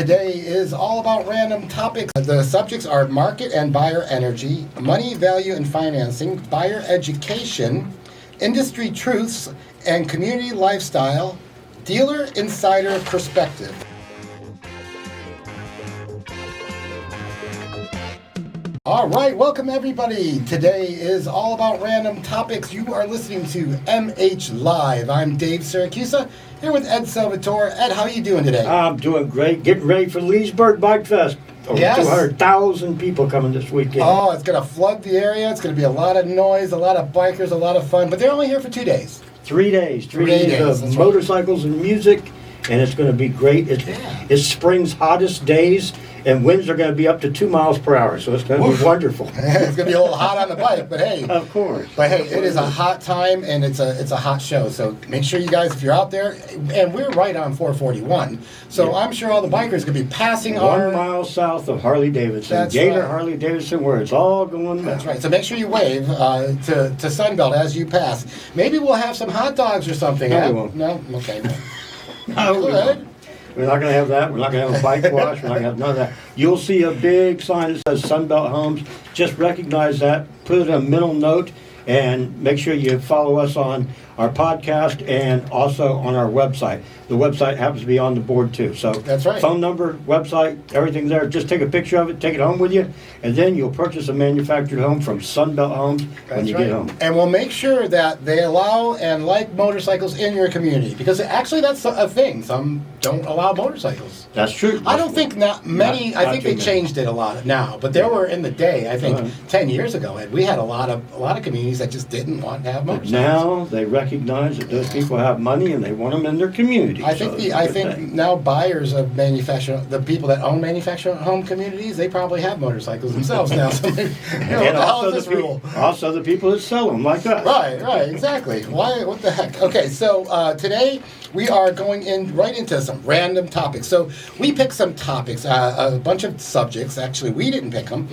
Today is all about random topics. The subjects are market and buyer energy, money, value, and financing, buyer education, industry truths, and community lifestyle, dealer insider perspective. All right, welcome everybody. Today is all about random topics. You are listening to MH Live. I'm Dave Siracusa, here with Ed Salvatore. Ed, how are you doing today? I'm doing great. Getting ready for Leesburg Bike Fest. Over 200,000 people coming this weekend. Oh, it's going to flood the area. It's going to be a lot of noise, a lot of bikers, a lot of fun. But they're only here for 2 days. 3 days. Three days of motorcycles and music, and it's going to be great. It's spring's hottest days, and winds are going to be up to 2 miles per hour, so it's going to be wonderful. It's going to be a little hot on the bike, but hey. Of course. But hey, it is a hot time, and it's a hot show. So make sure you guys, if you're out there, and we're right on 441, so I'm sure all the bikers could be passing 1 mile south of Harley-Davidson. Gator Harley-Davidson, where it's all going down. That's right. So make sure you wave to SunBelt as you pass. Maybe we'll have some hot dogs or something. No, we won't. No? Okay. No, Good. We're not going to have that. We're not going to have a bike wash. We're not going to have none of that. You'll see a big sign that says SunBelt Homes. Just recognize that. Put a mental note, and make sure you follow us on our podcast and also on our website. The website happens to be on the board too. So that's right. Phone number, website, everything's there. Just take a picture of it, take it home with you, and then you'll purchase a manufactured home from SunBelt Homes when you get home. And we'll make sure that they allow and like motorcycles in your community, because actually that's a thing. Some don't allow motorcycles. That's true. I don't think many. I think they changed it a lot now, but there were in the day. I think 10 years ago, Ed, we had a lot of communities that just didn't want to have motorcycles. Now they recognize that those people have money and they want them in their community. I think now buyers of the people that own manufactured home communities, they probably have motorcycles themselves now. So and also the people that sell them, like us. Right, exactly. Why? What the heck? Okay, so today we are going right into some random topics. So we picked some topics, a bunch of subjects. Actually, we didn't pick them.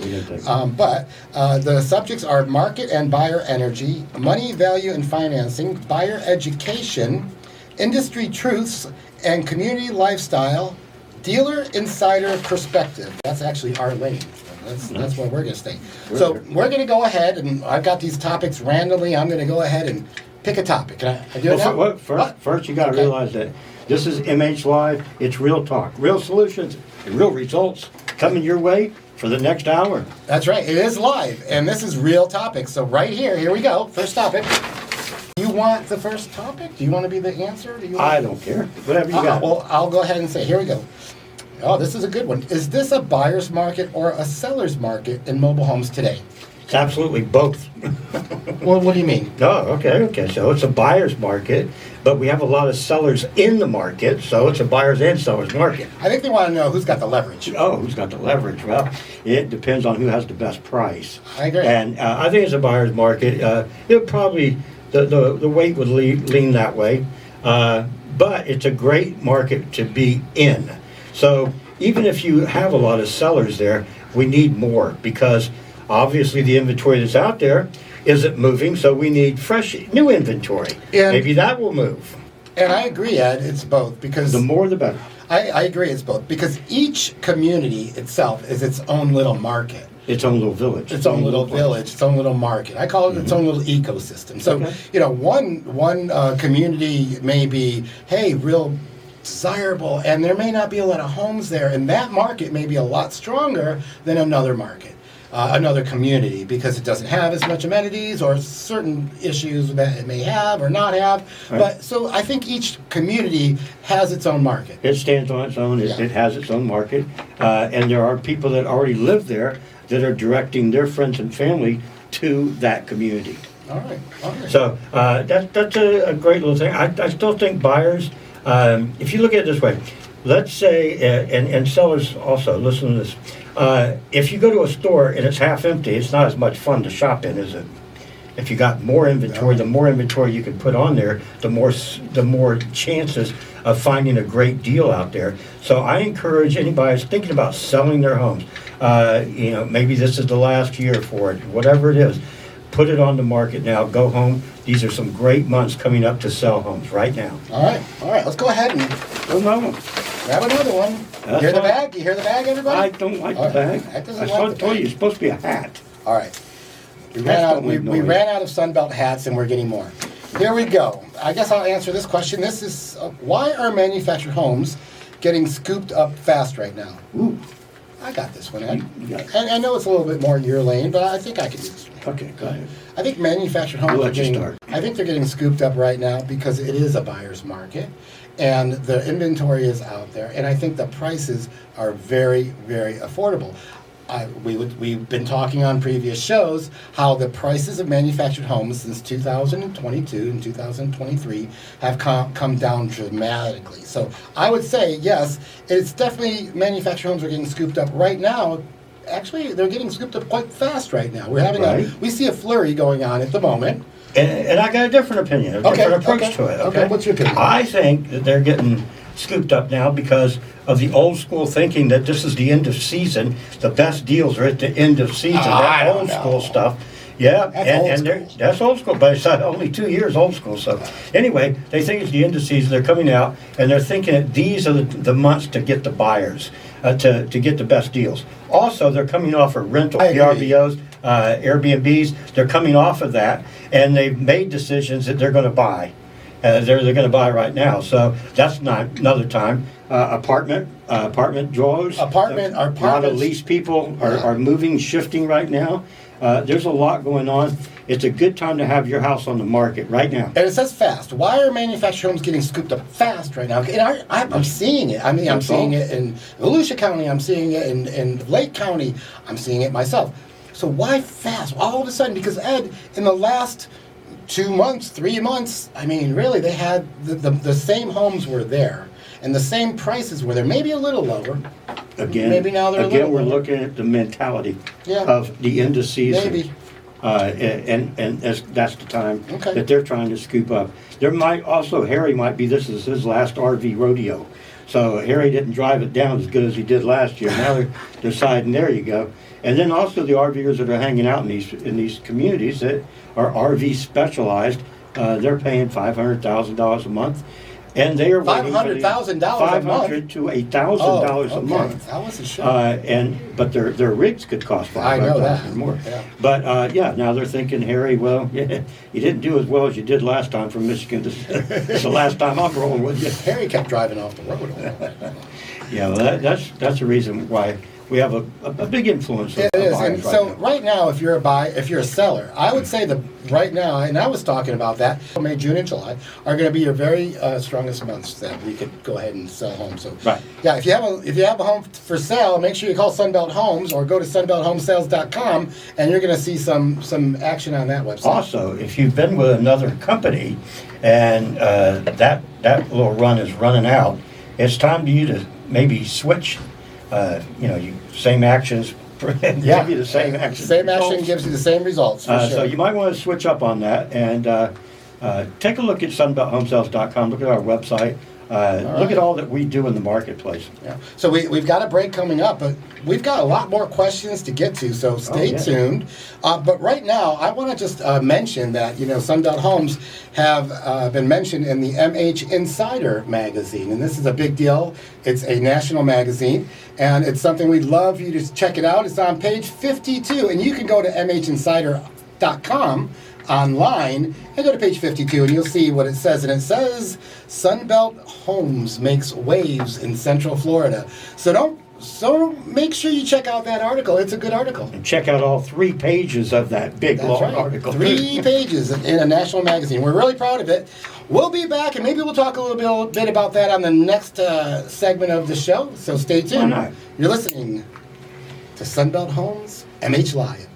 But the subjects are market and buyer energy, money, value, and financing, buyer education, industry truths, and community lifestyle, dealer insider perspective. That's actually our lane. That's where we're going to stay. So we're going to go ahead, and I've got these topics randomly. I'm going to go ahead and pick a topic. Can I do it now? First you got to realize that this is MH Live. It's real talk, real solutions, and real results coming your way for the next hour. That's right. It is live, and this is real topics. So right here we go. First topic. You want the first topic? Do you want to be the answer? I don't care. Whatever you got. Well, I'll go ahead and say, here we go. Oh, this is a good one. Is this a buyer's market or a seller's market in mobile homes today? It's absolutely both. Well, what do you mean? Oh, okay. So it's a buyer's market, but we have a lot of sellers in the market, so it's a buyer's and seller's market. I think they want to know who's got the leverage. Oh, who's got the leverage? Well, it depends on who has the best price. I agree. And I think it's a buyer's market. It probably... The weight would lean that way, but it's a great market to be in. So even if you have a lot of sellers there, we need more, because obviously the inventory that's out there isn't moving, so we need fresh, new inventory. And maybe that will move. And I agree, Ed, it's both, because... The more the better. I agree it's both, because each community itself is its own little market. Its own little village. Its own little village, its own little market. I call it its own little ecosystem. So, one community may be, hey, real desirable, and there may not be a lot of homes there, and that market may be a lot stronger than another market, another community, because it doesn't have as much amenities or certain issues that it may have or not have. Right. But so I think each community has its own market. It stands on its own. It has its own market, and there are people that already live there that are directing their friends and family to that community. All right. So that's a great little thing. I still think buyers, if you look at it this way, let's say, and sellers also, listen to this, if you go to a store and it's half empty, it's not as much fun to shop in, is it? If you got more inventory, the more inventory you can put on there, the more chances of finding a great deal out there. So I encourage anybody who's thinking about selling their homes, maybe this is the last year for it, whatever it is, put it on the market now. Go home. These are some great months coming up to sell homes right now. All right. Let's go ahead and grab another one. That's Hear the fine. bag? You hear the bag, everybody? I don't like All the right. bag. That doesn't I like the told bag. you, it's supposed to be a hat. All right. We Hats ran out, don't we, make we noise. ran out of SunBelt hats, and we're getting more. Here we go. I guess I'll answer this question. This is, why are manufactured homes getting scooped up fast right now? Ooh, I got this one, Ed. you got it. And I know it's a little bit more your lane, but I think I can do this one. Okay, go ahead. I think manufactured homes I'll are let you getting, start. I think they're getting scooped up right now because it is a buyer's market and the inventory is out there, and I think the prices are very, very affordable. We've been talking on previous shows how the prices of manufactured homes since 2022 and 2023 have come down dramatically. So I would say, yes, it's definitely manufactured homes are getting scooped up right now. Actually, they're getting scooped up quite fast right now. We're having Right. we see a flurry going on at the moment. And I got a different opinion, a different approach to it. Okay, what's your opinion? I think that they're getting scooped up now because of the old school thinking that this is the end of season. The best deals are at the end of season. I That don't old know. school stuff. Yeah, That's old and that's old school, but it's only 2 years old school. So anyway, they think it's the end of season. They're coming out and they're thinking that these are the months to get the buyers, to get the best deals. Also, they're coming off of rental, I agree. VRBOs, Airbnbs. They're coming off of that, and they've made decisions that they're going to buy. They're going to buy right now. So that's not another time. Apartment drawers. Apartment- A lot of apartments- lease people Yeah. are moving, shifting right now. There's a lot going on. It's a good time to have your house on the market right now. And it says fast. Why are manufactured homes getting scooped up fast right now? And I'm seeing it. I mean, I'm That's seeing all. it in Volusia County. I'm seeing it in Lake County. I'm seeing it myself. So why fast? All of a sudden, because Ed, in the last 2 months, 3 months, I mean, really, they had the same homes were there. And the same prices were there, maybe a little lower. Again, Maybe now they're a little we're lower. looking at the mentality Yeah. of the end of season. Maybe. And that's the time Okay. that they're trying to scoop up. There might also, Harry might be, this is his last RV rodeo. So Harry didn't drive it down as good as he did last year. Now they're deciding, there you go. And then also the RVers that are hanging out in these communities that are RV specialized, they're paying $500,000 a month. And they are waiting for the- $500,000 a month? $500 to $1,000 a month. I wasn't sure. But their rigs could cost I know that. $500,000 or more. Yeah. But now they're thinking, Harry, well, yeah, you didn't do as well as you did last time from Michigan. This is the last time I'm rolling with you. Harry kept driving off the road. Yeah, well, that's the reason why we have a big influence. It of is, buyers and right so now. right now, if you're a seller, I would say that right now, and I was talking about that, May, June, and July are going to be your very strongest months that we could go ahead and sell homes. So, Right. yeah, if you have a home for sale, make sure you call SunBelt Homes or go to SunBeltHomesales.com, and you're going to see some action on that website. Also, if you've been with another company and that little run is running out, it's time for you to maybe switch. Same actions Yeah, give you the same action. Same action results. gives you the same results. For sure. So you might want to switch up on that and take a look at SunBeltHomesales.com. Look at our website. Look at all that we do in the marketplace. Yeah. So we've got a break coming up, but we've got a lot more questions to get to, so stay tuned. But right now, I want to just mention that, SunBelt Homes have been mentioned in the MH Insider magazine, and this is a big deal. It's a national magazine, and it's something we'd love you to check it out. It's on page 52, and you can go to mhinsider.com online and go to page 52 and you'll see what it says, and it says SunBelt Homes makes waves in Central Florida. So make sure you check out that article. It's a good article. And check out all 3 pages of that big, That's long right. article. 3 pages in a national magazine. We're really proud of it. We'll be back, and maybe we'll talk a little bit about that on the next segment of the show. So stay tuned. Why not? You're listening to SunBelt Homes MH Live.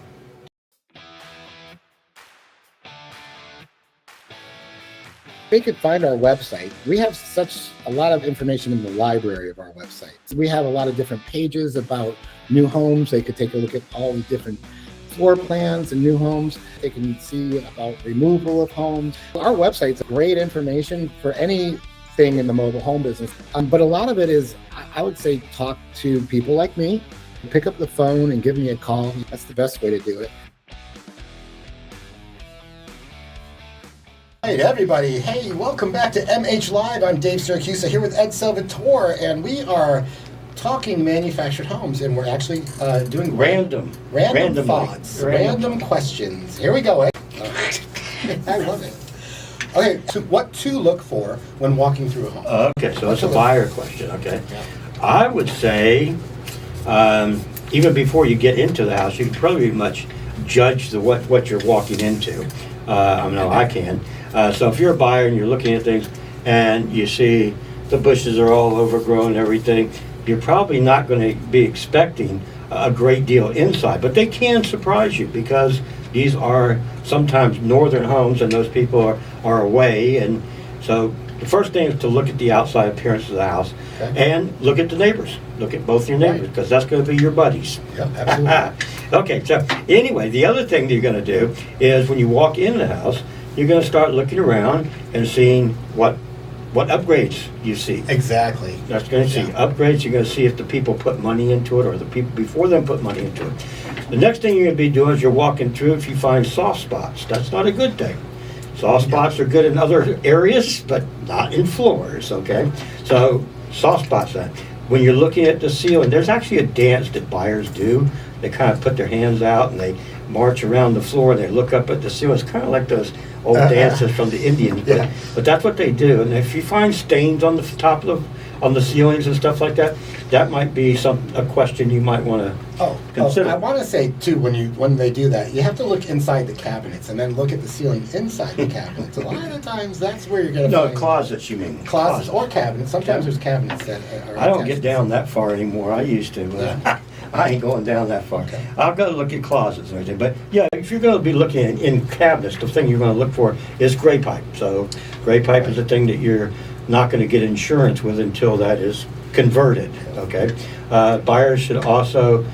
They could find our website. We have a lot of information in the library of our website. We have a lot of different pages about new homes. They could take a look at all the different floor plans and new homes. They can see about removal of homes. Our website's great information for anything in the mobile home business. But a lot of it is, I would say, talk to people like me. Pick up the phone and give me a call. That's the best way to do it. Hey everybody, hey, welcome back to MH Live. I'm Dave Siracusa here with Ed Salvatore, and we are talking manufactured homes, and we're actually doing Random thoughts, random questions. Here we go. I love it. Okay, so what to look for when walking through a home? Okay, so that's a buyer question, okay. Yeah. I would say, even before you get into the house, you can pretty much judge what you're walking into. I know I can. So if you're a buyer and you're looking at things and you see the bushes are all overgrown and everything, you're probably not going to be expecting a great deal inside. But they can surprise you because these are sometimes northern homes and those people are away. And so the first thing is to look at the outside appearance of the house and look at the neighbors. Look at both your neighbors because that's going to be your buddies. Yeah, absolutely. Okay, so anyway, the other thing that you're going to do is when you walk in the house, you're going to start looking around and seeing what upgrades you see. Exactly. That's going to see upgrades. You're going to see if the people put money into it or the people before them put money into it. The next thing you're going to be doing is you're walking through if you find soft spots. That's not a good thing. Soft spots are good in other areas, but not in floors, okay? So soft spots then. When you're looking at the ceiling, there's actually a dance that buyers do. They kind of put their hands out and they march around the floor and they look up at the ceiling. It's kind of like those old dances from the Indians, but that's what they do. And if you find stains on the top of on the ceilings and stuff like that, that might be a question you might want to consider. I want to say too, when they do that, you have to look inside the cabinets and then look at the ceiling inside the cabinets. A lot of times, that's where you're going to find closets. You mean closets or cabinets? Sometimes there's cabinets that are. I don't get down that far anymore. I used to. But I ain't going down that far. Okay. I'll go look at closets and everything. But yeah, if you're going to be looking in cabinets, the thing you're going to look for is gray pipe. So gray pipe is a thing that you're not going to get insurance with until that is converted. Okay. Buyers should also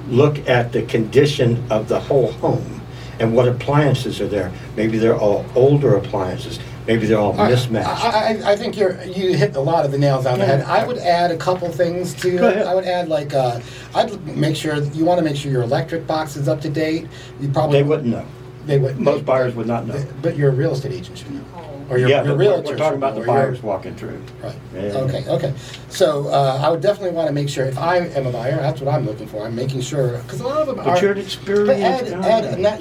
look at the condition of the whole home and what appliances are there. Maybe they're all older appliances. Maybe they're all mismatched. I think you hit a lot of the nails on the head. I would add a couple things to it. I would add I'd make sure you want to make sure your electric box is up to date. They wouldn't know. They wouldn't. Most buyers would not know. But your real estate agent should know. Or your but realtor. we're talking about the buyers walking through. Right. Yeah. Okay. So I would definitely want to make sure if I am a buyer, that's what I'm looking for. I'm making sure because a lot of them are. But you're an experienced guy.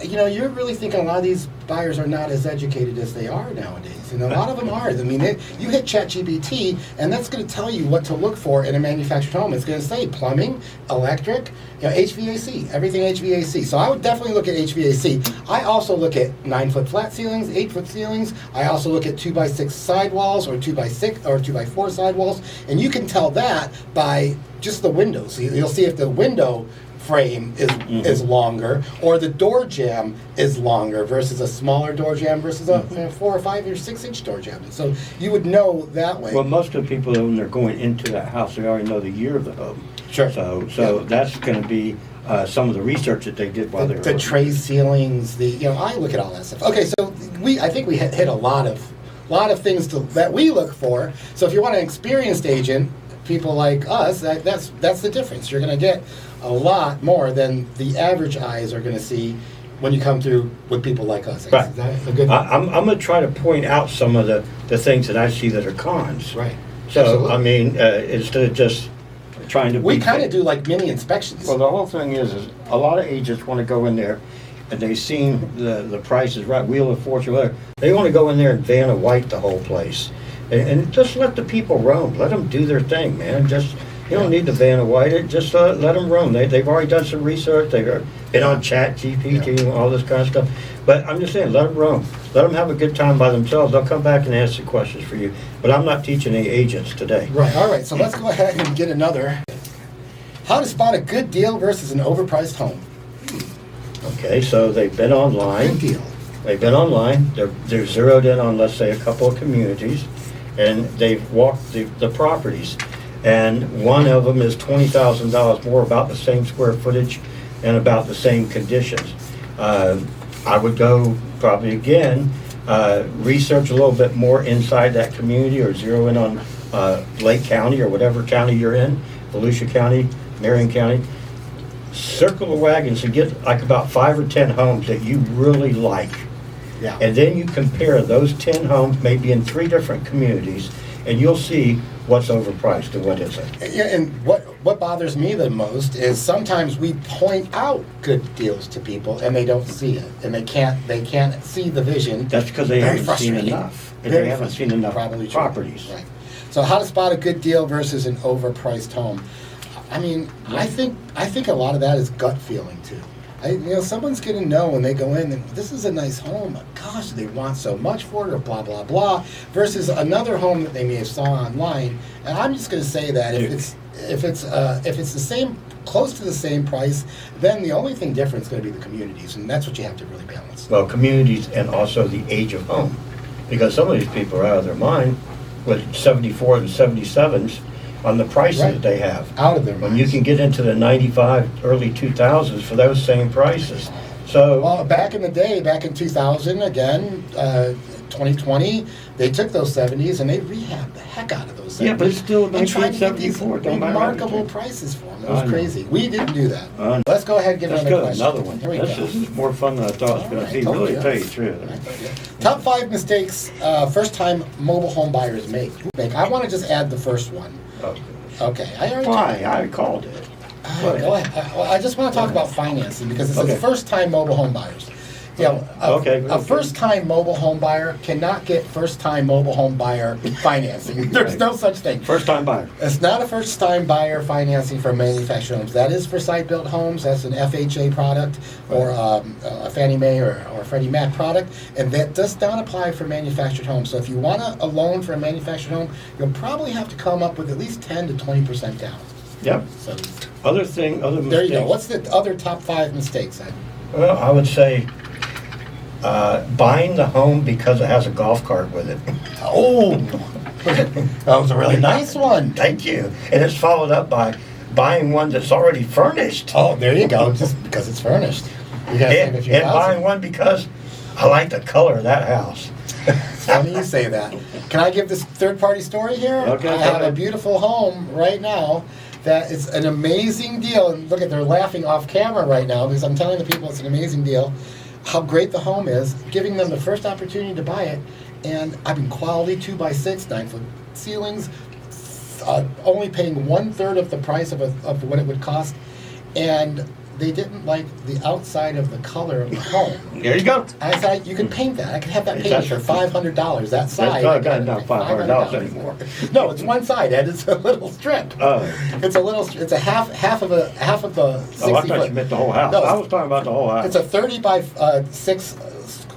You're really thinking a lot of these buyers are not as educated as they are nowadays. And a lot of them are. I mean, you hit ChatGPT, and that's going to tell you what to look for in a manufactured home. It's going to say plumbing, electric, HVAC, everything HVAC. So I would definitely look at HVAC. I also look at 9-foot flat ceilings, 8-foot ceilings. I also look at 2x6 sidewalls or 2x6 or 2x4 sidewalls, and you can tell that by just the windows. You'll see if the window frame is longer or the door jamb is longer versus a smaller door jamb versus a 4 or 5 or 6 inch door jamb. So you would know that way. Well, most of the people when they're going into that house, they already know the year of the home. Sure. So that's going to be some of the research that they did while they were the tray ceilings. I look at all that stuff. Okay, so I think we hit a lot of things that we look for. So if you want an experienced agent, people like us, that's the difference. You're going to get a lot more than the average eyes are going to see when you come through with people like us. Right. Is that a good? I'm going to try to point out some of the things that I see that are cons. Right. So, Absolutely. I mean, instead of just trying to... We kind of do like mini inspections. Well, the whole thing is a lot of agents want to go in there and they've seen the prices, right, Wheel of Fortune, whatever. They want to go in there and Vanna White the whole place. And just let the people roam. Let them do their thing, man. You don't need to Vanna White it. Just let them roam. They've already done some research. They've been on ChatGPT and all this kind of stuff. But I'm just saying, let them roam. Let them have a good time by themselves. They'll come back and answer questions for you. But I'm not teaching any agents today. Right. All right. So let's go ahead and get another. How to spot a good deal versus an overpriced home. Okay, so they've been online. Good deal. They've been online. They're zeroed in on, let's say, a couple of communities, and they've walked the properties. And one of them is $20,000 more, about the same square footage and about the same conditions. I would go probably again, research a little bit more inside that community or zero in on Lake County or whatever county you're in, Volusia County, Marion County. Circle the wagons and get like about 5 or 10 homes that you really like. Yeah. And then you compare those 10 homes maybe in 3 different communities and you'll see what's overpriced and what isn't. Yeah, and what bothers me the most is sometimes we point out good deals to people and they don't see it, and they can't see the vision. That's because they Very haven't seen frustrating. enough. And Very they haven't seen frustrating. enough Probably true. properties. Right. So how to spot a good deal versus an overpriced home? I mean, I think a lot of that is gut feeling too. Someone's going to know when they go in, and this is a nice home, but gosh, they want so much for it, or blah, blah, blah, versus another home that they may have saw online. And I'm just going to say that if it's the same, close to the same price, then the only thing different is going to be the communities, and that's what you have to really balance. Well, communities and also the age of home. Because some of these people are out of their mind with 74 and 77s on the prices Right. that they have. Out of their When minds. you can get into the 95, early 2000s for those same prices. So, Well, back in the day, back in 2000, again, 2020, they took those 70s and they rehabbed the heck out of those 70s. Yeah, but it's still and tried to get these 1974. Don't buy remarkable anything. prices for them. It I was know. crazy. We didn't do that. I know. Let's go ahead and give let's another go. question. Another one. Here we This go. is more fun than I thought it was going All to be. right, told Really, you. tell you the truth. I told you. Top 5 mistakes first-time mobile home buyers make. I want to just add the first one. Oh, Okay. I already why? I called it. Go ahead. Well, I just want to talk about financing because it says Okay. first-time mobile home buyers. Okay. A first-time mobile home buyer cannot get first-time mobile home buyer financing. There's no such thing. First time buyer. It's not a first-time buyer financing for manufactured homes. That is for site-built homes. That's an FHA product or a Fannie Mae or Freddie Mac product, and that does not apply for manufactured homes. So if you want a loan for a manufactured home, you'll probably have to come up with at least 10 to 20% down. Yep. So Other mistakes. there you go. What's the other top 5 mistakes, Ed? Well, I would say buying the home because it has a golf cart with it. Oh, that was a really nice one. Thank you. And it's followed up by buying one that's already furnished. Oh, there you go. Just because it's furnished, you gotta save a few And buying thousand. one because I like the color of that house. It's funny you say that. Can I give this third-party story here? Okay, I go have a ahead. beautiful home right now that is an amazing deal. And look, they're laughing off camera right now because I'm telling the people it's an amazing deal. How great the home is, giving them the first opportunity to buy it, and I've been quality 2x6, 9-foot ceilings, only paying 1/3 of the price of what it would cost, and they didn't like the outside of the color of the home. There you go. I said, you can paint that. I can have that painted That's- for $500. That side. not $500 anymore. No, it's one side, Ed. It's a little strip. Oh. It's a half of the 60 Oh, I thought foot. you meant the whole house. No, I was talking about the whole house. It's a 30 by 6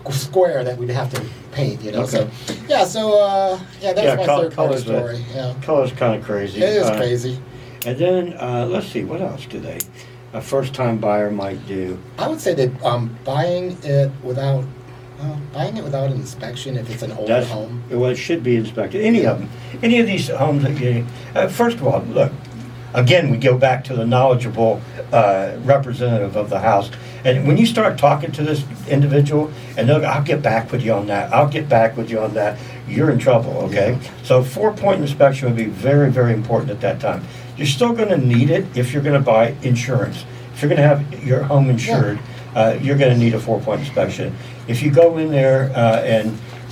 square that we'd have to paint, Okay. So that's my third party color's story. Yeah. Color's kind of crazy. It is crazy. And then, let's see, what else do a first-time buyer might do? I would say that buying it without an inspection if it's an older home. Well, it should be inspected. Any of them. Any of these homes that you... first of all, look, again, we go back to the knowledgeable representative of the house. And when you start talking to this individual, and they'll go, I'll get back with you on that, I'll get back with you on that, you're in trouble, okay? Yeah. So 4-point inspection would be very, very important at that time. You're still going to need it if you're going to buy insurance. If you're going to have your home insured, you're going to need a 4-point inspection. If you go in there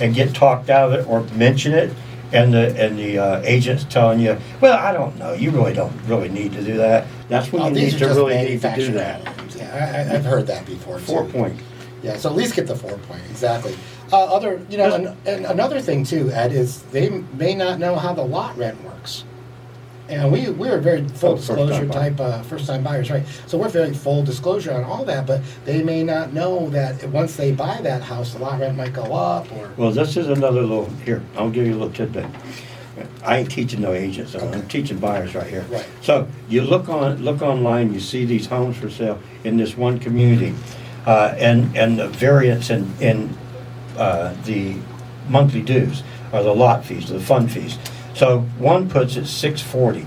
and get talked out of it or mention it, and the agent's telling you, well, I don't know, you really don't really need to do that. That's when you These need are to just really need to do manufactured that. homes. Yeah, I've heard that before. Too. 4-point. Yeah, so at least get the 4-point, exactly. And another thing too, Ed, is they may not know how the lot rent works. And we're very full disclosure type first-time buyers, right? So we're very full disclosure on all that, but they may not know that once they buy that house, the lot rent might go up or... Well, this is another little, here, I'll give you a little tidbit. I ain't teaching no agents, so I'm teaching buyers right here. Right. So you look online, you see these homes for sale in this one community, and the variance in the monthly dues, or the lot fees, the fund fees. So one puts it $640,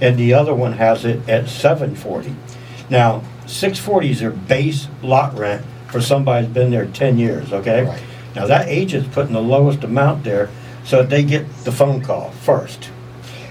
and the other one has it at $740. Now, $640 is their base lot rent for somebody who's been there 10 years, okay? Right. Now that agent's putting the lowest amount there, so they get the phone call first.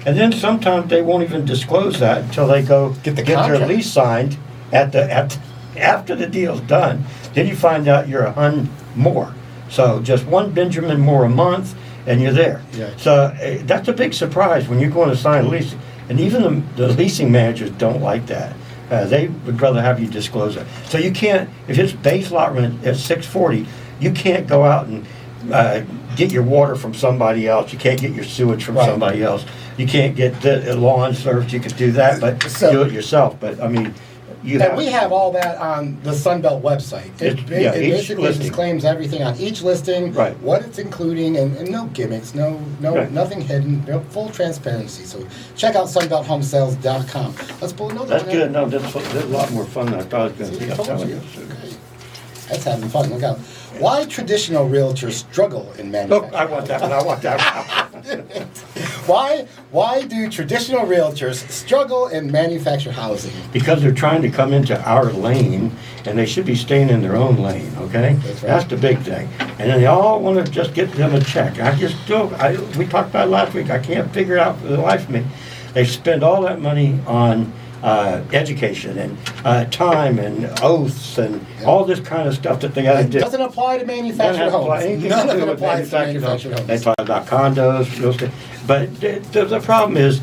And then sometimes they won't even disclose that until they go Get their their lease signed after the deal's done. Then you find out you're $100 more. So just one Benjamin more a month, and you're there. Yeah. So that's a big surprise when you're going to sign a lease. And even the leasing managers don't like that. They would rather have you disclose it. So you can't, if it's base lot rent at $640, you can't go out and get your water from somebody else. You can't get your sewage from somebody else. You can't get the lawn service. You could do that, but do it yourself. But I mean, we have all that on the SunBelt website. It basically disclaims everything on each listing, what it's including, and no gimmicks, nothing hidden, full transparency. So check out SunBeltHomeSales.com. Let's pull another one. That's good. No, that's a lot more fun than I thought it was going to be. I'm telling you. Okay. That's having fun. Look out. Why traditional realtors struggle in manufacturing? Oh, I want that one. I want that one. Why do traditional realtors struggle in manufactured housing? Because they're trying to come into our lane, and they should be staying in their own lane, okay? That's right. That's the big thing. And then they all want to just get them a check. We talked about it last week. I can't figure it out for the life of me. They spend all that money on education and time and oaths and all this kind of stuff that they got to do. It doesn't apply to manufactured homes. None of it applies to manufactured homes. They talk about condos, real estate. But the problem is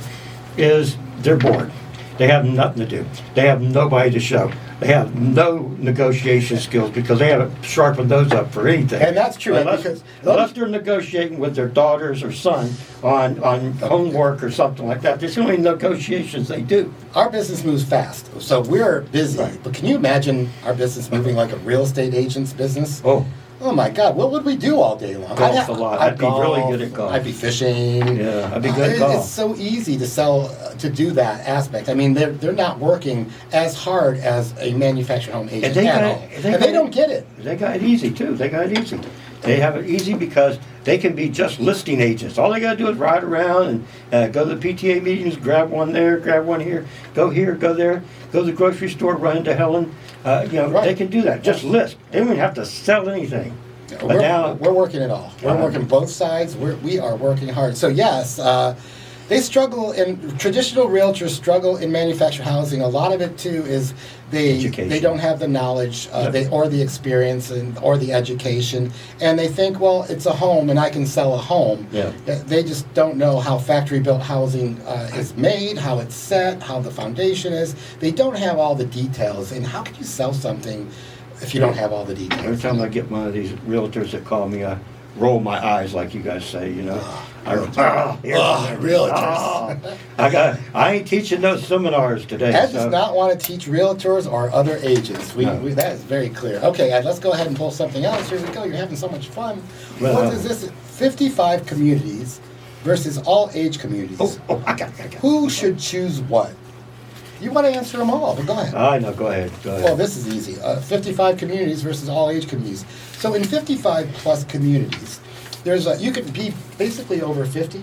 they're bored. They have nothing to do. They have nobody to show. They have no negotiation skills because they haven't sharpened those up for anything. And that's true. Unless they're negotiating with their daughters or son on homework or something like that. There's only negotiations they do. Our business moves fast, so we're busy. Right. But can you imagine our business moving like a real estate agent's business? Oh my God, what would we do all day long? Golf a lot. I'd be really good at golf. I'd be fishing. Yeah, I'd be good at golf. It's so easy to sell, to do that aspect. I mean, they're not working as hard as a manufactured home agent at all. And they don't get it. They got it easy too. They got it easy. They have it easy because they can be just listing agents. All they got to do is ride around and go to the PTA meetings, grab one there, grab one here, go there, go to the grocery store, run into Helen. They can do that. Just list. They don't even have to sell anything. We're working it all. We're working both sides. We are working hard. So yes, they struggle traditional realtors struggle in manufactured housing. A lot of it too is they don't have the knowledge or the experience or the education, and they think, well, it's a home and I can sell a home. Yeah. They just don't know how factory built housing is made, how it's set, how the foundation is. They don't have all the details. And how can you sell something if you don't have all the details? Every time I get one of these realtors that call me, I roll my eyes, like you guys say, realtors. I ain't teaching those seminars today. Ed does not want to teach realtors or other agents. That is very clear. Okay, Ed, let's go ahead and pull something else. Here we go. You're having so much fun. What is this? 55 communities versus all age communities. I got it. Who should choose what? You want to answer them all, but go ahead. I know, go ahead. Well, this is easy. 55 communities versus all age communities. So in 55 plus communities, you could be basically over 50.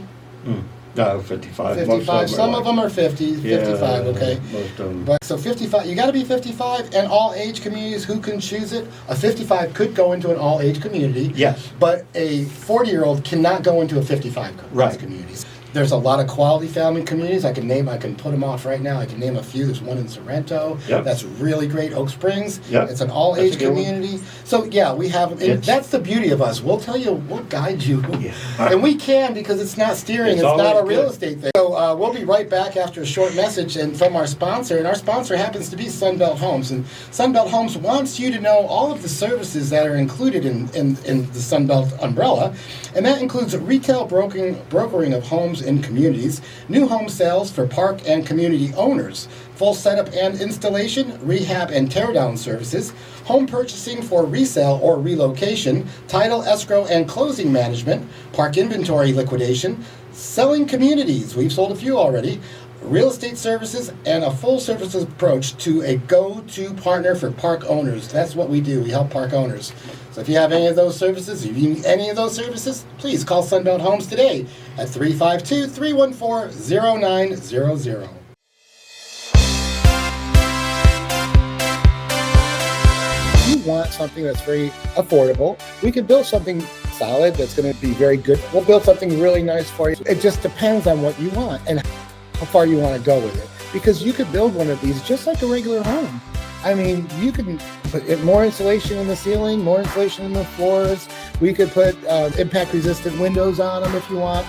No, 55. 55. Some of them are 50, 55, okay? Most of them. But so 55, you got to be 55, and all age communities, who can choose it? A 55 could go into an all age community. Yes. But a 40-year-old cannot go into a 55 community. There's a lot of quality family communities. I can put them off right now. I can name a few. There's one in Sorrento. Yep. That's really great. Oak Springs. Yep. It's an all-age community. So, yeah, we have, and that's the beauty of us. We'll tell you, we'll guide you. Yeah. And we can, because it's not steering. It's not a real estate thing. So we'll be right back after a short message and from our sponsor. And our sponsor happens to be SunBelt Homes. And SunBelt Homes wants you to know all of the services that are included in the SunBelt umbrella. And that includes retail brokering of homes in communities, new home sales for park and community owners, full setup and installation, rehab and teardown services, home purchasing for resale or relocation, title, escrow, and closing management, park inventory liquidation, selling communities, we've sold a few already, real estate services, and a full services approach to a go-to partner for park owners. That's what we do. We help park owners. So if you have any of those services, if you need any of those services, please call SunBelt Homes today at 352-314-0900. If you want something that's very affordable, we can build something solid that's going to be very good. We'll build something really nice for you. It just depends on what you want and how far you want to go with it. Because you could build one of these just like a regular home. I mean, you can put more insulation in the ceiling, more insulation in the floors. We could put impact-resistant windows on them if you want.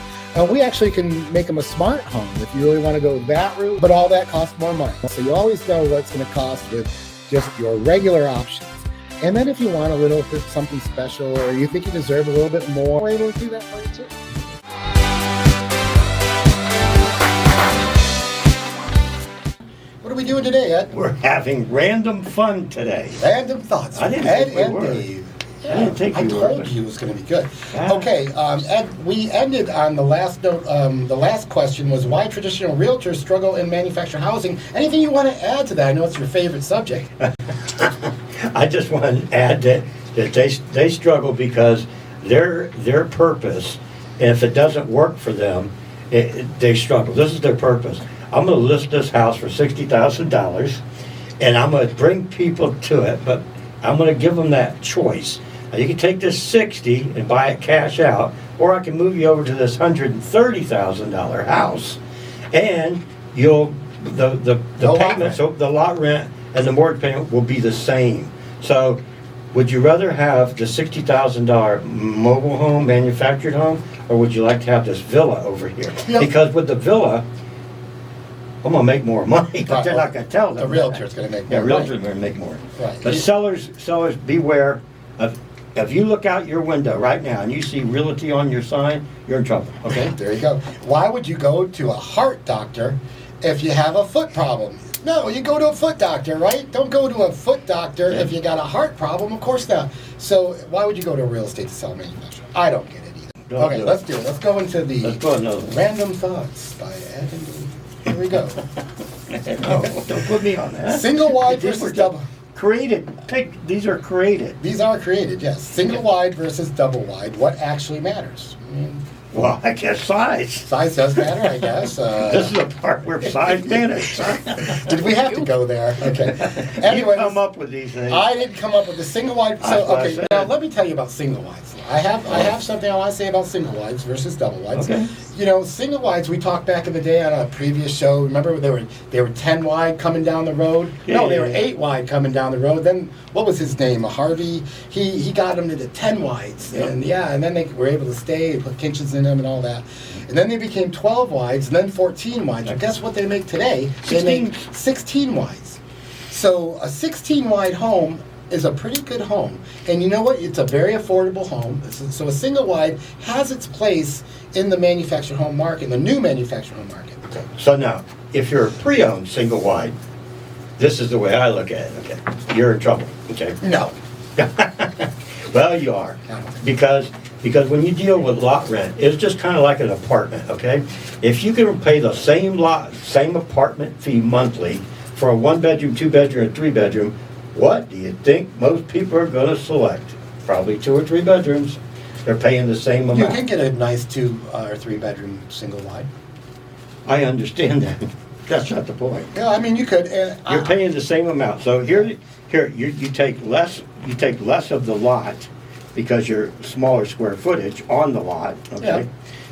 We actually can make them a smart home if you really want to go that route, but all that costs more money. So you always know what's going to cost with just your regular options. And then if you want a little something special or you think you deserve a little bit more, we're able to do that for you too. What are we doing today, Ed? We're having random fun today. Random thoughts. I didn't Ed think we and were. Dave. I didn't think I we were, told but- you it was going to be good. Ah. Okay, Ed, we ended on the last note. The last question was why traditional realtors struggle in manufactured housing. Anything you want to add to that? I know it's your favorite subject. I just want to add that they struggle because their purpose, and if it doesn't work for them, they struggle. This is their purpose. I'm going to list this house for $60,000, and I'm going to bring people to it, but I'm going to give them that choice. Now, you can take this 60 and buy it cash out, or I can move you over to this $130,000 house, and the payments, so the lot rent and the mortgage payment will be the same. So, would you rather have the $60,000 mobile home, manufactured home, or would you like to have this villa over here? Yep. Because with the villa, I'm gonna make more money, but they're not gonna tell them. The realtor's going to make more Yeah, money. realtor's gonna make more. Right. But sellers, beware of, if you look out your window right now and you see realty on your sign, you're in trouble, okay? There you go. Why would you go to a heart doctor if you have a foot problem? No, you go to a foot doctor, right? Don't go to a foot doctor if you got a heart problem. Of course not. So why would you go to a real estate to sell manufacturing? I don't get it either. Don't do it. Let's do it. Let's go into the Let's go another one. random thoughts by Ed and Dave. Here we go. No, don't put me on that. Single wide These versus were double. Created, these are created. These are created, yes. Single wide versus double wide. What actually matters? I mean, Well, I guess size. size does matter, I guess. This is the part where size matters. Did we have to go there? Okay. You Anyways, come up with these things. I didn't come up with the single wide. That's So what I okay, said. now let me tell you about single wides. I have something I want to say about single wides versus double wides. Okay. You know, single wides. We talked back in the day on a previous show. Remember they were 10 wide coming down the road. Yeah, No, they yeah, were yeah. 8 wide coming down the road. Then what was his name? Harvey. He got them to the 10 wides, Yep. and then they were able to stay, put kitchens in them and all that. And then they became 12 wides, and then 14 wides. And guess what they make today? They 16. make 16 wides. So a 16 wide home is a pretty good home. And you know what? It's a very affordable home. So a single wide has its place in the manufactured home market, the new manufactured home market. So now, if you're a pre-owned single wide, this is the way I look at it, okay? You're in trouble, okay? No. Well, you are. Because when you deal with lot rent, it's just kind of like an apartment, okay? If you can pay the same apartment fee monthly for a 1-bedroom, 2-bedroom, and 3-bedroom, what do you think most people are going to select? Probably 2 or 3 bedrooms. They're paying the same You amount. can get a nice 2 or 3 bedroom single wide. I understand that. That's not the point. Yeah, I mean you could. You're paying the same amount. So here you take less of the lot because you're smaller square footage on the lot, okay? Yeah.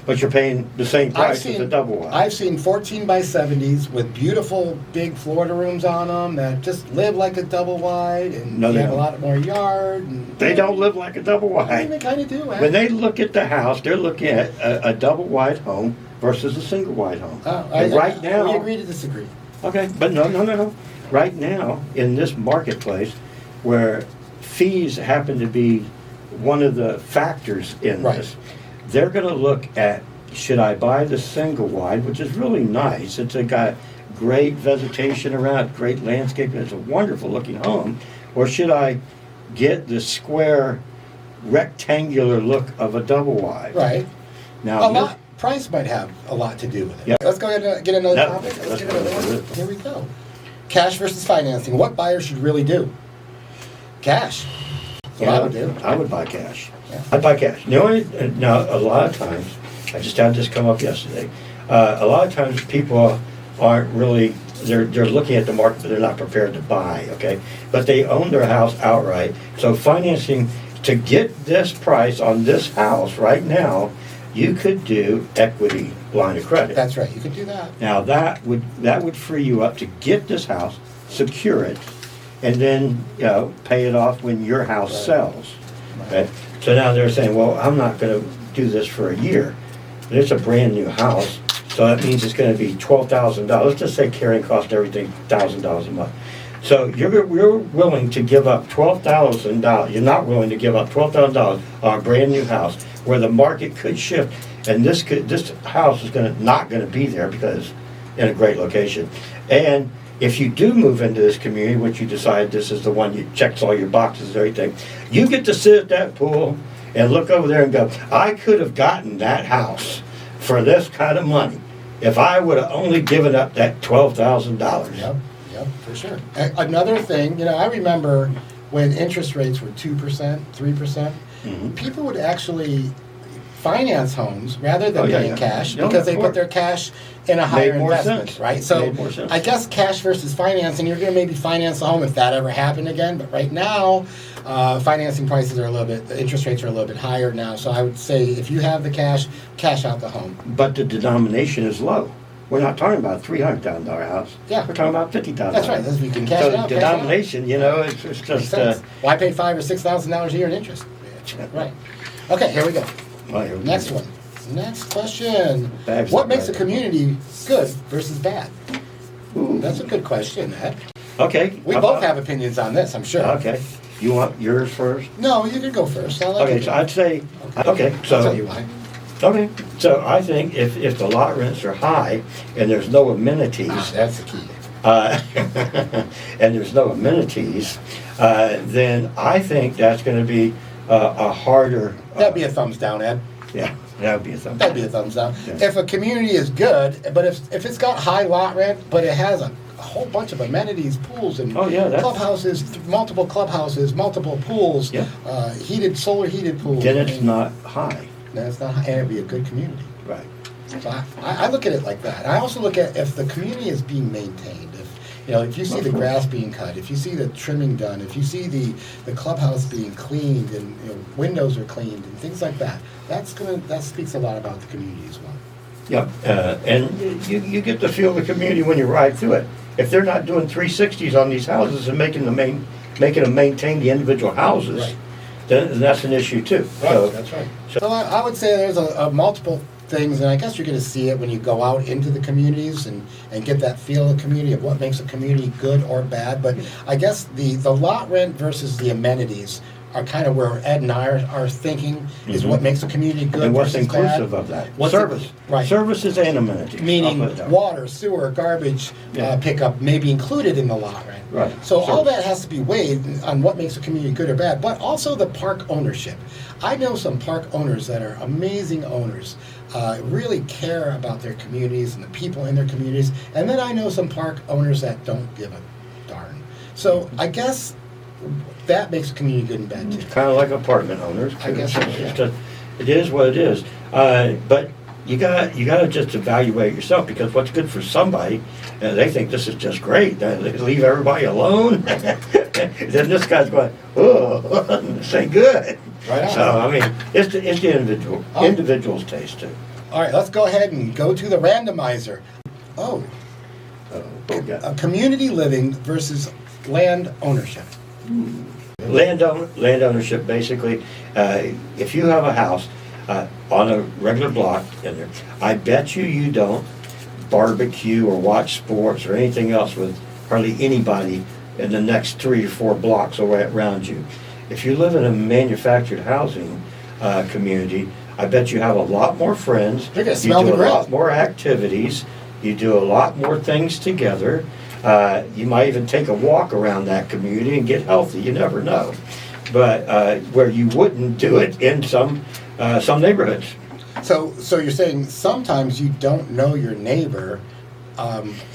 But you're paying the same price as a double wide. I've seen 14 by 70s with beautiful big Florida rooms on them that just live like a double wide, and No, you they have a don't. lot more yard. And, They don't live like a double I mean, they wide. kind of do. When they look at the house, they're looking at a double wide home versus a single wide home. And right we now, agree to disagree. okay, but no. Right now, in this marketplace, where fees happen to be one of the factors in Right. this, they're going to look at, should I buy the single wide, which is really nice. It's got great vegetation around, great landscaping. It's a wonderful looking home. Or should I get the square rectangular look of a double wide? Right. Now, A lot. Price might have a lot to do with it. Yeah. Let's go ahead and get another No, topic. let's Get go another ahead. one. Here we go. Cash versus financing. What buyers should really do? Cash. That's what I would do. I would buy cash. Yeah. I'd buy cash. Now, a lot of times, I just had this come up yesterday. A lot of times, people aren't really. They're looking at the market, but they're not prepared to buy. Okay, but they own their house outright. So financing to get this price on this house right now, you could do equity line of credit. That's right. You could do that. Now that would free you up to get this house, secure it, and then, pay it off when your house Right. sells. Okay? So now they're saying, well, I'm not gonna do this for a year. But it's a brand new house, so that means it's gonna be $12,000. Let's just say carrying cost, everything, $1,000 a month. So you're willing to give up $12,000, you're not willing to give up $12,000 on a brand new house where the market could shift, and this house is not gonna be there because in a great location. And if you do move into this community, which you decide this is the one you checks all your boxes and everything, you get to sit at that pool and look over there and go, I could have gotten that house for this kind of money if I would have only given up that $12,000. Yep, for sure. Another thing, I remember when interest rates were 2%, 3%, people would actually finance homes rather than paying cash because they put their cash in a higher investment, right? So I guess cash versus financing, you're going to maybe finance the home if that ever happened again. But right now, financing prices are the interest rates are a little bit higher now. So I would say if you have the cash out the home. But the denomination is low. We're not talking about a $300,000 house. Yeah. We're talking about $50,000. That's right. That's, you can cash so it out. So denomination, it's just... Why pay $5,000 or $6,000 a year in interest? Right. Okay, here we go. Next one. Next question. What makes a community good versus bad? Ooh. That's a good question, Ed. Okay. We both have opinions on this, I'm sure. Okay. You want yours first? No, you can go first. Okay, so I'd say, okay, so... I'll tell you why. Okay, so I think if the lot rents are high and there's no amenities... That's the key. And there's no amenities, then I think that's going to be a harder... That'd be a thumbs down, Ed. Yeah, that would be a thumbs down. That'd be a thumbs down. Yeah. If a community is good, but if it's got high lot rent, but it has a whole bunch of amenities, pools and clubhouses, multiple clubhouses, multiple pools, solar heated pools. Then it's not high. Then it's not high, and it'd be a good community. Right. So I look at it like that. I also look at if the community is being maintained. If you see the grass being cut, if you see the trimming done, if you see the clubhouse being cleaned and windows are cleaned and things like that, that speaks a lot about the community as well. Yeah, and you get to feel the community when you ride through it. If they're not doing 360s on these houses and making them maintain the individual houses, right, then that's an issue too. Right, so, that's right. So I would say there's a multiple things, and I guess you're going to see it when you go out into the communities and get that feel of the community of what makes a community good or bad. But I guess the lot rent versus the amenities are kind of where Ed and I are thinking is what makes a community good and what's versus inclusive bad. of that. What's Service. Right. Services and amenities. Meaning water, sewer, garbage pickup may be included in the lot rent. Right. So all that has to be weighed on what makes a community good or bad, but also the park ownership. I know some park owners that are amazing owners, really care about their communities and the people in their communities, and then I know some park owners that don't give a darn. So I guess that makes a community good and bad too. Kind of like apartment owners. I guess so, yeah. It is what it is. But you got to just evaluate yourself, because what's good for somebody, they think this is just great. They leave everybody alone. Then this guy's going, oh, this ain't good. Right on. So I mean, it's the individual's taste too. All right, let's go ahead and go to the randomizer. Community living versus land ownership. Land ownership, basically, if you have a house on a regular block in there, I bet you don't barbecue or watch sports or anything else with hardly anybody in the next 3 or 4 blocks around you. If you live in a manufactured housing community, I bet you have a lot more friends. You're gonna smell the do a grill. lot more activities. You do a lot more things together. You might even take a walk around that community and get healthy. You never know. But where you wouldn't do it in some neighborhoods. So you're saying sometimes you don't know your neighbor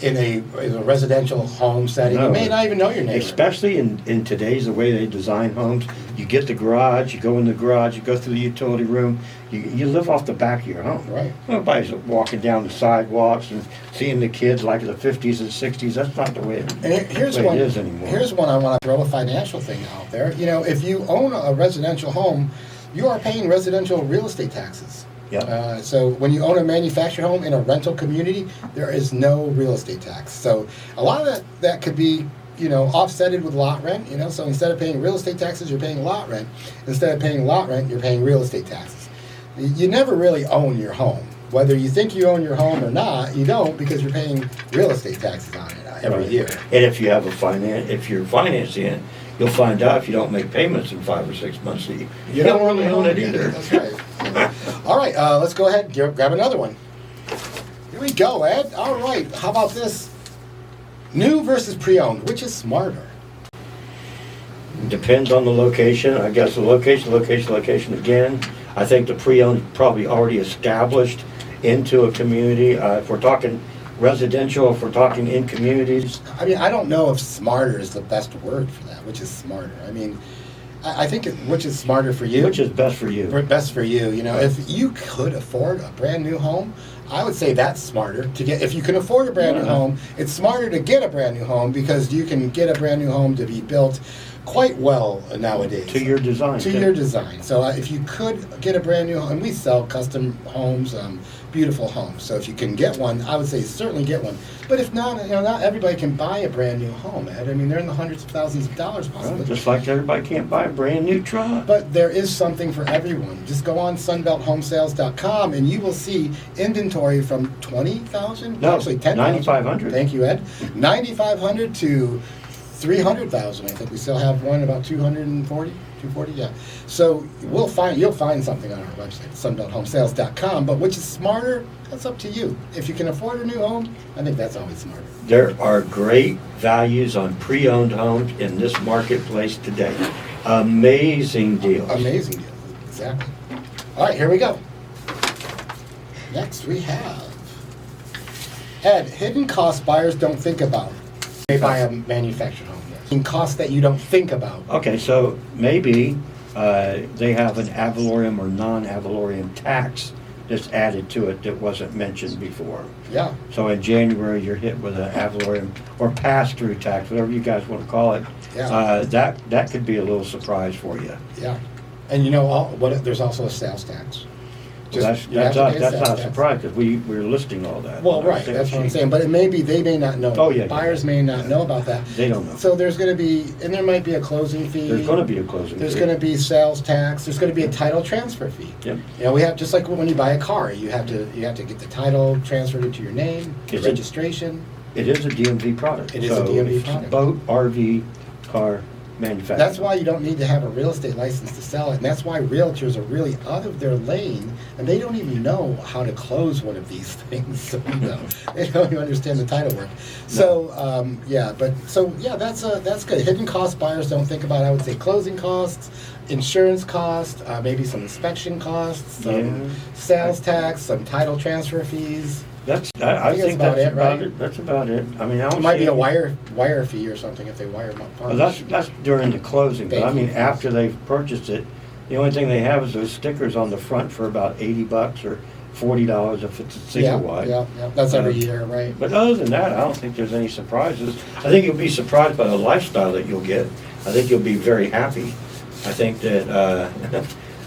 in a residential home setting. No. You may not even know your neighbor. Especially in today's, the way they design homes, you get the garage, you go in the garage, you go through the utility room, you live off the back of your home. Right. Nobody's walking down the sidewalks and seeing the kids like the 50s and 60s. That's not the way it is anymore. Here's one I want to throw a financial thing out there. If you own a residential home, you are paying residential real estate taxes. Yeah. So when you own a manufactured home in a rental community, there is no real estate tax. So a lot of that could be, offset it with lot rent. So instead of paying real estate taxes, you're paying lot rent. Instead of paying lot rent, you're paying real estate taxes. You never really own your home. Whether you think you own your home or not, you don't, because you're paying real estate taxes on it every year. And if you have if you're financing it, you'll find out if you don't make payments in 5 or 6 months that you don't really own it either. That's right. All right, let's go ahead and grab another one. Here we go, Ed. All right, how about this? New versus pre-owned, which is smarter? Depends on the location. I guess the location again. I think the pre-owned probably already established into a community. If we're talking residential, if we're talking in communities. I mean, I don't know if smarter is the best word for that. Which is smarter? I mean, I think which is smarter for you? Which is best for you? Best for you. If you could afford a brand new home, I would say that's smarter to get. If you can afford a brand new home, it's smarter to get a brand new home, because you can get a brand new home to be built quite well nowadays. To your design. Your design. So if you could get a brand new home, and we sell custom homes, beautiful homes. So if you can get one, I would say certainly get one. But if not, not everybody can buy a brand new home, Ed. I mean, they're in the hundreds of thousands of dollars possibly. Well, just like everybody can't buy a brand new truck. But there is something for everyone. Just go on SunBeltHomesales.com and you will see inventory from $20,000, actually $10,000. $9,500. Thank you, Ed. $9,500 to $300,000. I think we still have one about 240, yeah. So you'll find something on our website, SunBeltHomesales.com. But which is smarter? That's up to you. If you can afford a new home, I think that's always smarter. There are great values on pre-owned homes in this marketplace today. Amazing deals. Amazing deals, exactly. All right, here we go. Next we have Ed, hidden costs buyers don't think about. They buy a manufactured home. In costs that you don't think about. Okay, so maybe they have an ad valorem or non-ad valorem tax that's added to it that wasn't mentioned before. Yeah. So in January, you're hit with an ad valorem or pass-through tax, whatever you guys want to call it. Yeah. That could be a little surprise for you. Yeah. And there's also a sales tax. That's not a surprise, because we're listing all that. Well, right, that's what I'm saying. But they may not know. Oh, yeah. Buyers may not know about that. They don't know. So there's going to be, and there might be a closing fee. There's going to be a closing fee. There's going to be sales tax. There's going to be a title transfer fee. Yep. We have, just like when you buy a car, you have to get the title transferred into your name, your registration. It is a DMV product. It is a DMV product. Boat, RV, car, manufacturer. That's why you don't need to have a real estate license to sell it, and that's why realtors are really out of their lane, and they don't even know how to close one of these things. So, they don't even understand the title work. So that's good. Hidden costs buyers don't think about. I would say closing costs, insurance costs, maybe some inspection costs, some sales tax, some title transfer fees. I think that's about it. That's about it. I mean, it might be a wire fee or something if they wire them up. Well, that's during the closing. But I mean, after they've purchased it, the only thing they have is those stickers on the front for about $80 or $40 if it's a single wide. Yeah. That's every year, right? But other than that, I don't think there's any surprises. I think you'll be surprised by the lifestyle that you'll get. I think you'll be very happy. I think that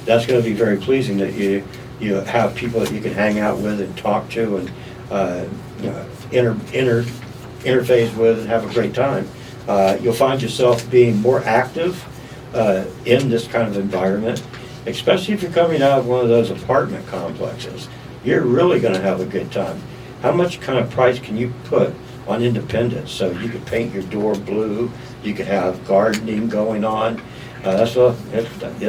that's going to be very pleasing, that you have people that you can hang out with and talk to and interface with and have a great time. You'll find yourself being more active in this kind of environment, especially if you're coming out of one of those apartment complexes. You're really going to have a good time. How much kind of price can you put on independence? So you could paint your door blue, you could have gardening going on. They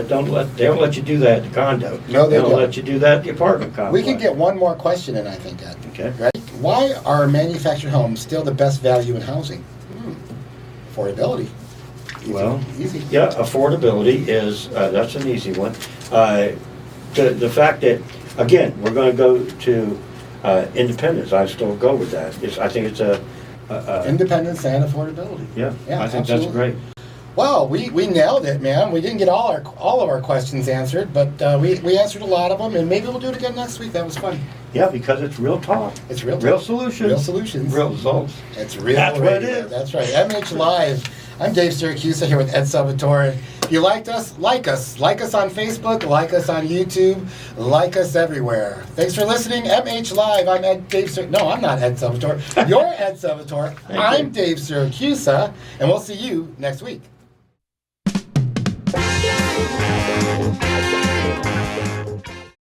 don't let you do that at the condo. No, they don't. Let you do that at the apartment complex. We can get one more question in, I think, Ed. Okay. Right? Why are manufactured homes still the best value in housing? Affordability. Easy. Yeah, affordability is, that's an easy one. The fact that, again, we're going to go to independence. I still go with that. I think it's independence and affordability. Yeah, I think absolutely. that's great. Well, we nailed it, man. We didn't get all of our questions answered, but we answered a lot of them, and maybe we'll do it again next week. That was fun. Yeah, because it's real talk. It's real talk. Real solutions. Real solutions. Real results. It's real. That's radio. what it is. That's right. MH Live. I'm Dave Siracusa here with Ed Salvatore. If you liked us, like us. Like us on Facebook, like us on YouTube, like us everywhere. Thanks for listening. MH Live. I'm Dave No, I'm not Ed Salvatore. You're Ed Salvatore. I'm Dave Syracusa, and we'll see you next week.